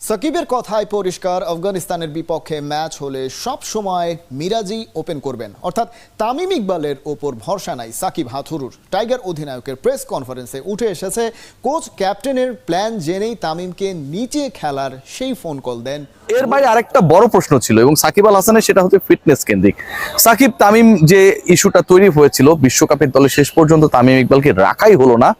সাকিবের কথায় পরিষ্কার, আফগানিস্তানের বিপক্ষে ম্যাচ হলে সব সময় মিরাজই ওপেন করবেন, অর্থাৎ তামিম ইকবালের ওপর ভরসা নাই সাকিব হাথুরুর। টাইগার অধিনায়কের প্রেস কনফারেন্সে উঠে এসেছে কোচ ক্যাপ্টেনের প্ল্যান জেনেই তামিমকে নিচে খেলার সেই ফোন কল দেন। এর বাইরে আরেকটা বড় প্রশ্ন ছিল এবং সাকিব আল হাসানের, সেটা হচ্ছে ফিটনেস কেন্দ্রিক। সাকিব তামিম যে ইস্যুটা তৈরি হয়েছিল, বিশ্বকাপের দলে শেষ পর্যন্ত তামিম ইকবালকে রাখাই হলো না,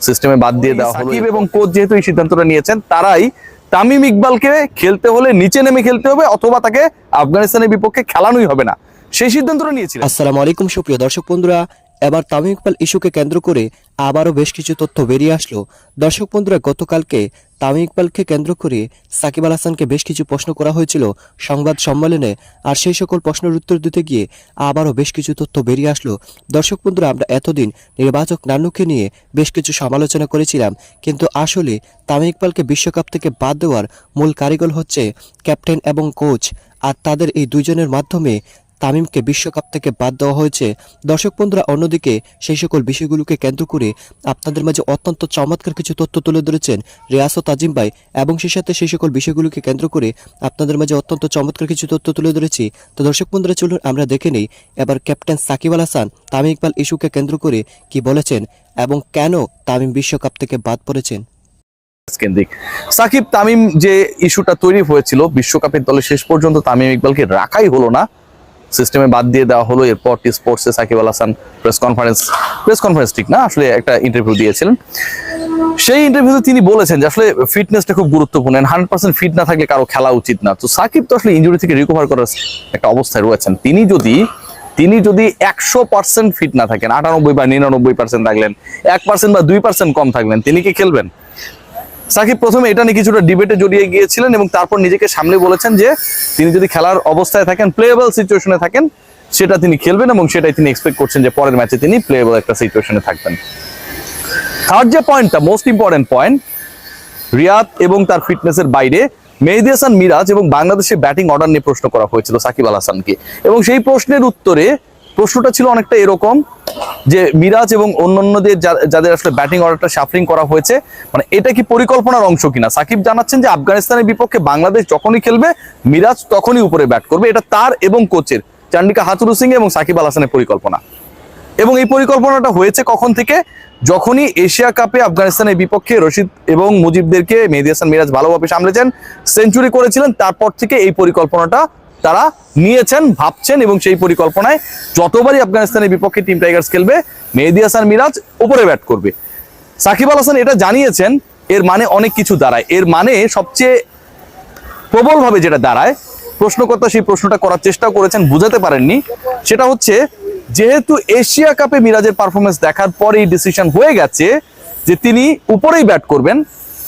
সিস্টেমে বাদ দিয়ে দেওয়া হলো। সাকিব এবং কোচ যেহেতু এই সিদ্ধান্তটা নিয়েছেন, তারাই তামিম ইকবালকে খেলতে হলে নিচে নেমে খেলতে হবে অথবা তাকে আফগানিস্তানের বিপক্ষে খেলানোই হবে না, সেই সিদ্ধান্তটা নিয়েছিলেন। আসসালামু আলাইকুম সুপ্রিয় দর্শক বন্ধুরা, এবার তামিম ইকবাল ইস্যুকে কেন্দ্র করে আবারও বেশ কিছু তথ্য বেরিয়ে আসলো। দর্শক বন্ধুরা, গতকালকে তামিম ইকবালকে কেন্দ্র করে সাকিব আল হাসানকে বেশ কিছু প্রশ্ন করা হয়েছিল সংবাদ সম্মেলনে, আর সেই সকল প্রশ্নের উত্তর দিতে গিয়ে আবারও বেশ কিছু তথ্য বেরিয়ে আসলো। দর্শক বন্ধুরা, আমরা এতদিন নির্বাচক নান্নুকে নিয়ে বেশ কিছু সমালোচনা করেছিলাম, কিন্তু আসলে তামিম ইকবালকে বিশ্বকাপ থেকে বাদ দেওয়ার মূল কারিগর হচ্ছে ক্যাপ্টেন এবং কোচ, আর তাদের এই দুইজনের মাধ্যমে তামিমকে বিশ্বকাপ থেকে বাদ দেওয়া হয়েছে। দর্শক বন্ধুরা, অন্যদিকে সেই সকল বিষয়গুলোকে কেন্দ্র করে আপনাদের মাঝে অত্যন্ত চমৎকার কিছু তথ্য তুলে ধরেছেন রিয়াসত আজিম ভাই, এবং সেই সাথে সেই সকল বিষয়গুলোকে কেন্দ্র করে আপনাদের মাঝে অত্যন্ত চমৎকার কিছু তথ্য তুলে ধরেছি। তো দর্শক বন্ধুরা, চলুন আমরা দেখে নেই এবার ক্যাপ্টেন সাকিব আল হাসান তামিম ইকবাল ইস্যুকে কেন্দ্র করে কি বলেছেন এবং কেন তামিম বিশ্বকাপ থেকে বাদ পড়েছেন। কেন্দ্রিক সাকিব তামিম যে ইস্যুটা তৈরি হয়েছিল, বিশ্বকাপের দলে শেষ পর্যন্ত তামিম ইকবালকে রাখাই হলো না, সিস্টেমে বাদ দিয়ে দেওয়া হলো। এরপর টি স্পোর্টসে সাকিব আল হাসান প্রেস কনফারেন্স ঠিক না, আসলে একটা ইন্টারভিউ দিয়েছিলেন। সেই ইন্টারভিউতে তিনি বলেছেন যে আসলে ফিটনেসটা খুব গুরুত্বপূর্ণ, 100% ফিট না থাকলে কারো খেলা উচিত না। তো সাকিব তো আসলে ইনজুরি থেকে রিকভার করার একটা অবস্থায় রয়েছেন। তিনি যদি 100% ফিট না থাকেন, 98 বা 99% থাকলেন, 1% বা 2% কম থাকলেন, তিনি কি খেলবেন? সাকিব প্রথমে এটা নিয়ে কিছুটা ডিবেটে জড়িয়ে গিয়েছিলেন এবং তারপর নিজেকে সামলে বলেছেন যে তিনি যদি খেলার অবস্থায় থাকেন, প্লেয়েবল সিচুয়েশনে থাকেন, সেটা তিনি খেলবেন এবং সেটাই তিনি এক্সপেক্ট করছেন যে পরের ম্যাচে তিনি প্লেয়েবল একটা সিচুয়েশনে থাকবেন। থার্ড যে পয়েন্টটা, মোস্ট ইম্পর্টেন্ট পয়েন্ট, রিয়াদ এবং তার ফিটনেসের বাইরে মেহেদী হাসান মিরাজ এবং বাংলাদেশের ব্যাটিং অর্ডার নিয়ে প্রশ্ন করা হয়েছিল সাকিব আল হাসানকে, এবং সেই প্রশ্নের উত্তরে প্রশ্নটা ছিল অনেকটা এরকম যে মিরাজ এবং অন্যান্যদের যাদের আসলে ব্যাটিং অর্ডারটা শাফলিং করা হয়েছে, মানে এটা কি পরিকল্পনার অংশ কিনা। সাকিব জানাচ্ছেন যে আফগানিস্তানের বিপক্ষে বাংলাদেশ যখনই খেলবে মিরাজ তখনই উপরে ব্যাট করবে, এটা তার এবং কোচের চান্ডিকা হাথুরু সিং এবং সাকিব আল হাসানের পরিকল্পনা। এবং এই পরিকল্পনাটা হয়েছে কখন থেকে? যখনই এশিয়া কাপে আফগানিস্তানের বিপক্ষে রশিদ এবং মুজিবদেরকে মেহেদী হাসান মিরাজ ভালোভাবে সামলেছেন, সেঞ্চুরি করেছিলেন, তারপর থেকে এই পরিকল্পনাটা তারা নিয়েছেন, ভাবছেন, এবং সেই পরিকল্পনায় যতবারই আফগানিস্তানের বিপক্ষে টিম টাইগার্স খেলবে মেহেদী হাসান মিরাজ উপরে ব্যাট করবে। সাকিব আল হাসান এটা জানিয়েছেন, এর মানে অনেক কিছু দাঁড়ায়। এর মানে সবচেয়ে প্রবলভাবে যেটা দাঁড়ায়, প্রশ্নকর্তা সেই প্রশ্নটা করার চেষ্টা করেছেন, বুঝাতে পারেননি, সেটা হচ্ছে যেহেতু এশিয়া কাপে মিরাজের পারফরমেন্স দেখার পরেই ডিসিশন হয়ে গেছে যে তিনি উপরেই ব্যাট করবেন,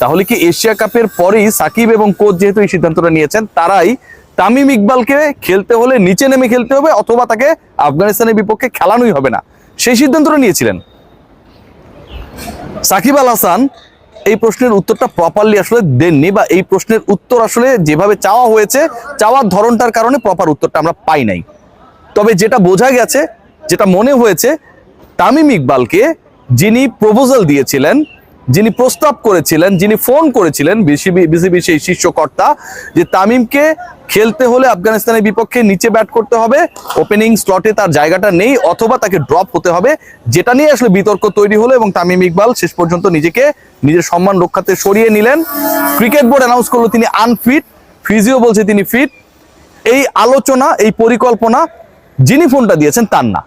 তাহলে কি এশিয়া কাপের পরেই সাকিব এবং কোচ যেহেতু এই সিদ্ধান্তটা নিয়েছেন, তারাই তামিম ইকবালকে খেলতে হলে নিচে নেমে খেলতে হবে অথবা তাকে আফগানিস্তানের বিপক্ষে খেলানোই হবে না, সেই সিদ্ধান্তটা নিয়েছিলেন। সাকিব আল হাসান এই প্রশ্নের উত্তরটা প্রপারলি আসলে দেননি, বা এই প্রশ্নের উত্তর আসলে যেভাবে চাওয়া হয়েছে, চাওয়ার ধরনটার কারণে প্রপার উত্তরটা আমরা পাই নাই। তবে যেটা বোঝা গেছে, যেটা মনে হয়েছে, তামিম ইকবালকে যিনি প্রপোজাল দিয়েছিলেন, যিনি প্রস্তাব করেছিলেন, যিনি ফোন করেছিলেন বিসিবি সেই শীর্ষকর্তা, যে তামিমকে খেলতে হলে আফগানিস্তানের বিপক্ষে নিচে ব্যাট করতে হবে, ওপেনিং স্লটে তার জায়গাটা নেই, অথবা তাকে ড্রপ হতে হবে, যেটা নিয়ে আসলে বিতর্ক তৈরি হলো এবং তামিম ইকবাল শেষ পর্যন্ত নিজেকে নিজের সম্মান রক্ষাতে সরিয়ে নিলেন। ক্রিকেট বোর্ড অ্যানাউন্স করলো তিনি আনফিট, ফিজিও বলছে তিনি ফিট। এই আলোচনা, এই পরিকল্পনা যিনি ফোনটা দিয়েছেন তার না,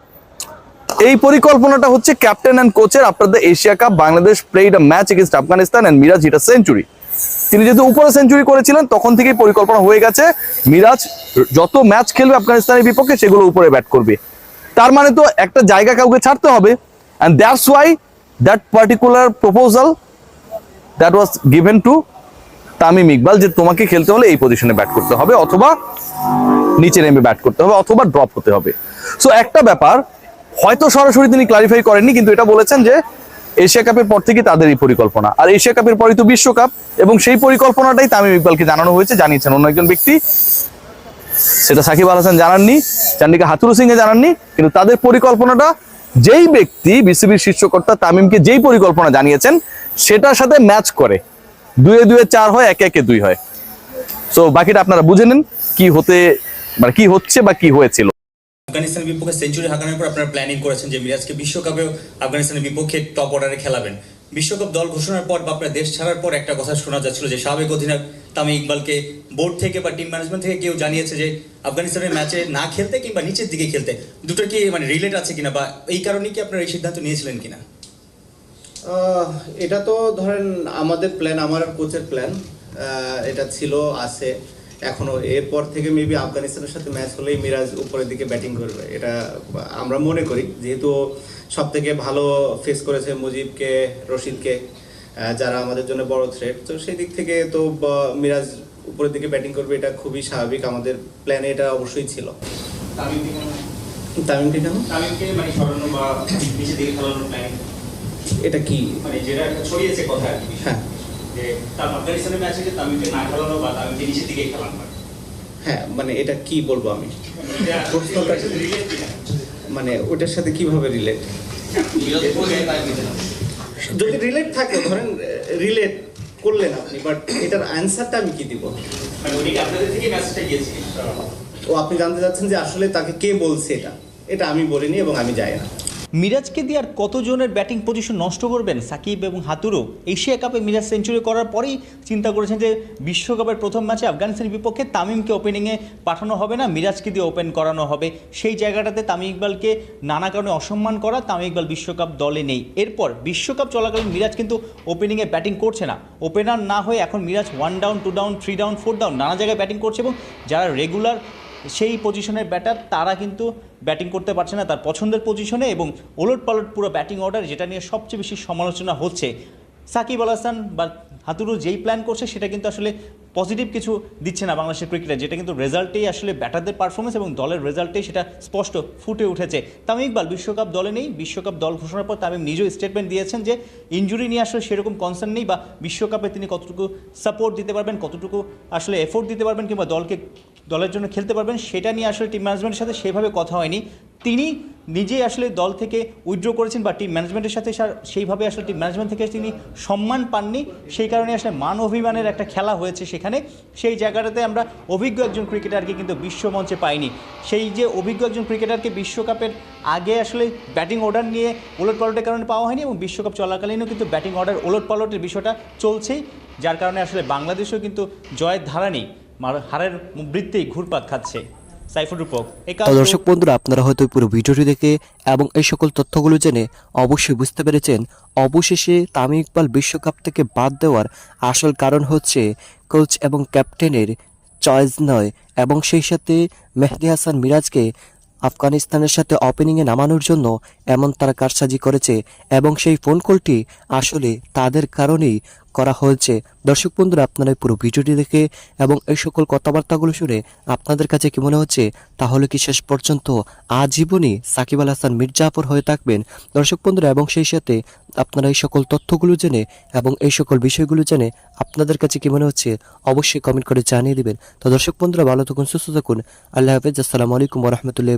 এই পরিকল্পনাটা হচ্ছে ক্যাপ্টেন এন্ড কোচের। After the Asia cup Bangladesh played a match against Afghanistan and Miraz hit a century. তিনি যেহেতু উপরে সেঞ্চুরি করেছিলেন, তখন থেকেই পরিকল্পনা হয়ে গেছে মিরাজ যত ম্যাচ খেলবে আফগানিস্তানের বিপক্ষে সেগুলো উপরে ব্যাট করবে। তার মানে তো একটা জায়গা কাউকে ছাড়তে হবে, and that's why that particular proposal that was given to Tamim Iqbal, যে তোমাকে খেলতে হলে এই পজিশনে ব্যাট করতে হবে, অথবা নিচে নেমে ব্যাট করতে হবে, অথবা ড্রপ হতে হবে। সো একটা ব্যাপার হয়তো সরাসরি তিনি ক্লারিফাই করেননি, কিন্তু এটা বলেছেন যে এশিয়া কাপের পর থেকে তাদের এই পরিকল্পনা, আর এশিয়া কাপের পরই তো বিশ্বকাপ, এবং সেই পরিকল্পনাটাই তামিম ইকবালকে জানানো হয়েছে, জানিয়েছেন অন্য একজন ব্যক্তি। সেটা সাকিব আল হাসান জানাননি, চান্ডিকা হাথুরু সিং এ জানাননি, কিন্তু তাদের পরিকল্পনাটা যেই ব্যক্তি বিসিবির শীর্ষকর্তা তামিমকে যেই পরিকল্পনা জানিয়েছেন সেটার সাথে ম্যাচ করে, 2-2 4 হয়, 1-1 2 হয়। সো বাকিটা আপনারা বুঝে নেন কি হতে মানে কি হচ্ছে বা কি হয়েছিল। আফগানিস্তানের বিপক্ষে সেঞ্চুরি হাঁকানোর পর আপনারা প্ল্যানিং করেছেন যে মিরাজকে বিশ্বকাপেও আফগানিস্তানের বিপক্ষে টপ অর্ডারে খেলাবেন। বিশ্বকাপ দল ঘোষণার পর বা আপনার দেশ ছাড়ার পর একটা কথা শোনা যাচ্ছিল যে সাবেক অধিনায়ক তামিম ইকবালকে বোর্ড থেকে বা টিম ম্যানেজমেন্ট থেকে কেউ জানিয়েছে যে আফগানিস্তানের ম্যাচে না খেলতে কিংবা নিচের দিকে খেলতে, দুটো কি মানে রিলেট আছে কিনা বা এই কারণে কি আপনারা এই সিদ্ধান্ত নিয়েছিলেন কিনা? এটা তো ধরেন আমাদের প্ল্যান, আমার কোচের প্ল্যান, এটা ছিল, আছে এখনো। এরপর থেকে মেবি আফগানিস্তানের সাথে ম্যাচ হলেই মিরাজ উপরের দিকে ব্যাটিং করবে, এটা আমরা মনে করি। যেহেতু সব থেকে ভালো ফেস করেছে মুজিবকে, রশিদকে, যারা আমাদের জন্য বড় থ্রেট, তো সেই দিক থেকে তো মিরাজ উপরের দিকে ব্যাটিং করবে, এটা খুবই স্বাভাবিক। আমাদের প্ল্যানে এটা অবশ্যই ছিল। তামিমকে কেন? তামিমকে মানে সরানো বা নিচের দিকে খেলানোর প্ল্যানিং এটা কি মানে যেটা ছড়িয়েছে কথা আর কি, হ্যাঁ যে আফগানিস্তানের ম্যাচে যে তামিমকে না খেলানো বা তামিমকে নিচের দিকে খেলানো, হ্যাঁ, মানে এটা কি বলবো আমি, এটা প্রশ্নটা রিলেট কিনা? মানে ওটার সাথে কিভাবে রিলেট? যদি রিলেট থাকে ধরেন রিলেট করলেন আপনি, বাট এটার অ্যান্সারটা আমি কি দিব? মানে উনি কি আপনাদের থেকে মেসেজটা গিয়েছে? ও আপনি জানতে চাচ্ছেন যে আসলে তাকে কে বলছে? এটা আমি বলিনি এবং আমি যাই না। মিরাজকে দিয়ে আর কতজনের ব্যাটিং পজিশন নষ্ট করবেন সাকিব এবং হাতুরু? এশিয়া কাপে মিরাজ সেঞ্চুরি করার পরেই চিন্তা করেছেন যে বিশ্বকাপের প্রথম ম্যাচে আফগানিস্তানের বিপক্ষে তামিমকে ওপেনিংয়ে পাঠানো হবে না, মিরাজকে দিয়ে ওপেন করানো হবে। সেই জায়গাটাতে তামিম ইকবালকে নানা কারণে অসম্মান করা, তামিম ইকবাল বিশ্বকাপ দলে নেই। এরপর বিশ্বকাপ চলাকালীন মিরাজ কিন্তু ওপেনিংয়ে ব্যাটিং করছে না, ওপেনার না হয়ে এখন Miraz 1 down 2 down 3 down 4 down নানা জায়গায় ব্যাটিং করছে এবং যারা রেগুলার সেই পজিশনের ব্যাটার তারা কিন্তু ব্যাটিং করতে পারছে না তার পছন্দের পজিশনে এবং ওলটপালট পুরো ব্যাটিং অর্ডার, যেটা নিয়ে সবচেয়ে বেশি সমালোচনা হচ্ছে। সাকিব আল হাসান বা হাতুরু যেই প্ল্যান করছে সেটা কিন্তু আসলে পজিটিভ কিছু দিচ্ছে না বাংলাদেশের ক্রিকেটে, যেটা কিন্তু রেজাল্টেই আসলে ব্যাটারদের পারফরমেন্স এবং দলের রেজাল্টেই সেটা স্পষ্ট ফুটে উঠেছে। তামিম ইকবাল বিশ্বকাপ দলে নেই, বিশ্বকাপ দল ঘোষণার পর তামিম নিজেও স্টেটমেন্ট দিয়েছেন যে ইনজুরি নিয়ে আসলে সেরকম কনসার্ন নেই বা বিশ্বকাপে তিনি কতটুকু সাপোর্ট দিতে পারবেন, কতটুকু আসলে এফোর্ট দিতে পারবেন কিংবা দলের জন্য খেলতে পারবেন সেটা নিয়ে আসলে টিম ম্যানেজমেন্টের সাথে সেভাবে কথা হয়নি। তিনি নিজেই আসলে দল থেকে উইথড্র করেছেন বা টিম ম্যানেজমেন্টের সাথে সেইভাবে আসলে টিম ম্যানেজমেন্ট থেকে তিনি সম্মান পাননি, সেই কারণে আসলে মান অভিমানের একটা খেলা হয়েছে সেখানে। সেই জায়গাটাতে আমরা অভিজ্ঞ একজন ক্রিকেটারকে কিন্তু বিশ্বমঞ্চে পাইনি। সেই যে অভিজ্ঞ একজন ক্রিকেটারকে বিশ্বকাপের আগে আসলে ব্যাটিং অর্ডার নিয়ে ওলটপালটের কারণে পাওয়া হয়নি এবং বিশ্বকাপ চলাকালীনও কিন্তু ব্যাটিং অর্ডার ওলটপালটের বিষয়টা চলছেই, যার কারণে আসলে বাংলাদেশও কিন্তু জয়ের ধারা নেই, হারের বৃত্তেই ঘুরপাক খাচ্ছে। সাইফুর রূপক। তো দর্শক বন্ধুরা, আপনারা হয়তো পুরো ভিডিওটি দেখে এবং এই সকল তথ্যগুলো জেনে অবশ্যই বুঝতে পেরেছেন অবশেষে তামিম ইকবাল বিশ্বকাপ থেকে বাদ দেওয়ার আসল কারণ হচ্ছে কোচ এবং ক্যাপ্টেনের চয়েস নয়, এবং সেই সাথে মেহেদী হাসান মিরাজকে আফগানিস্তানের সাথে ওপেনিংয়ে নামানোর জন্য এমন তারা কারসাজি করেছে এবং সেই ফোন কলটি আসলে তাদের কারণেই করা হয়েছে। দর্শক বন্ধুরা, আপনারা পুরো ভিডিওটি দেখে এবং এই সকল কথাবার্তাগুলো শুনে আপনাদের কাছে কি মনে হচ্ছে? তাহলে কি শেষ পর্যন্ত আজীবনই সাকিব আল হাসান মির্জাপুর হয়ে থাকবেন? দর্শক বন্ধুরা, এবং সেই সাথে আপনারা এই সকল তথ্যগুলো জেনে এবং এই সকল বিষয়গুলো জেনে আপনাদের কাছে কি মনে হচ্ছে অবশ্যই কমেন্ট করে জানিয়ে দিবেন। তো দর্শক বন্ধুরা, ভালো থাকুন, সুস্থ থাকুন, আল্লাহ হাফেজ, আসসালামু আলাইকুম ওয়া রাহমাতুল্লাহি।